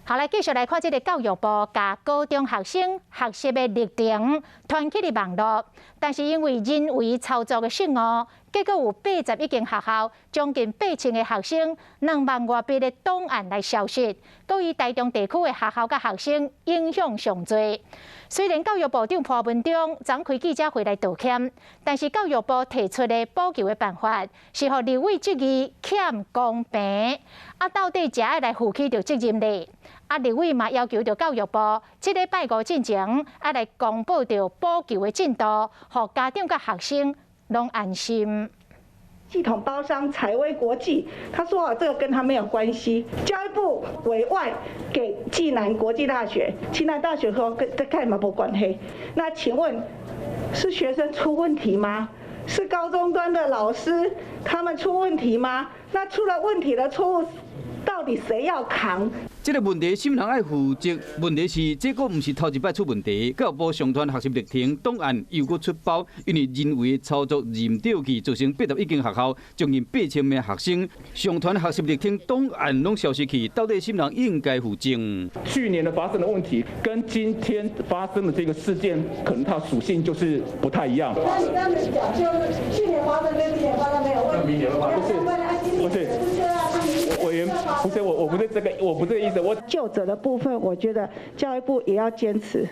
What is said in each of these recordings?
好，来继续来看这个教育部甲高中学生学习的历程传起的网络，但是因为人为操作的失误，结果有81间学校，将近8000个学生2万外笔的档案来消失，各以台中地区的学校甲学生影响上侪。虽然教育部长潘文忠昨开记者会来道歉，但是教育部提出的补救的办法是互立委质疑欠公平，到底谁爱来负起着责任呢？立委嘛要求着教育部，这个拜五进前爱来公布着补救的进度，互家长甲学生拢安心。系统包商采威国际，他说这个跟他没有关系。教育部委外给暨南国际大学，暨南大学说跟干嘛没关系？那请问是学生出问题吗？是高中端的老师他们出问题吗？那出了问题的错误，到底谁要扛？这个问题，什么人爱负责？问题是，这个不是头一摆出问题。教育部上传学习历程档案又搁出包，因为人为操作认掉去，造成81间学校将近8000名学生上传学习历程档案拢消失去。到底什么人应该负责？去年的发生的问题跟今天发生的这个事件，可能它属性就是不太一样。那你刚才讲，就是去年发生跟今年发生没有问题？明年的话不是。委员不是我不是这个，我不是这个意思。我究责的部分，我觉得教育部也要坚持，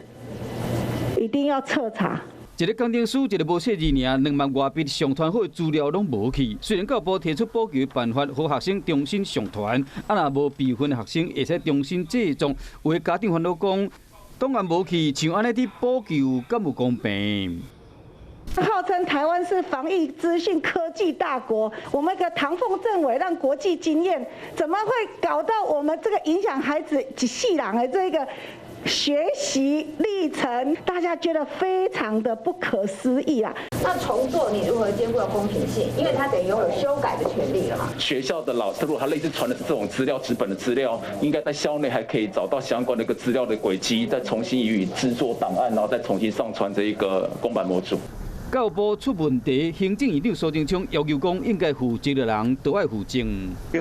一定要彻查。一个工程师，一个无册字尔，2万外笔上传好的资料拢无去。虽然教育部提出补救的办法，让学生重新上传，若无备份的学生会使重新制作。有的家长烦恼讲，档案无去，像安尼伫补救，敢有公平？号称台湾是防疫资讯科技大国，我们个唐凤政委让国际经验，怎么会搞到我们这个影响孩子一世人的这个学习历程？大家觉得非常的不可思议啊！那重做你如何兼顾公平性？因为他得拥有修改的权利了嘛。学校的老师如果他类似传的是这种资料，纸本的资料，应该在校内还可以找到相关的一个资料的轨迹，再重新予以制作档案，然后再重新上传这一个公版模组。教育部出问题，行政院长苏贞昌要求讲，应该负责的人都要负责。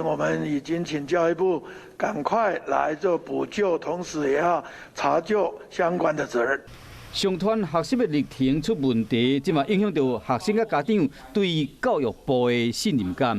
我们已经请教育部赶快来做补救，同时也要查究相关的责任。上传学习的历程出问题，即嘛影响到学生甲家长对教育部的信任感。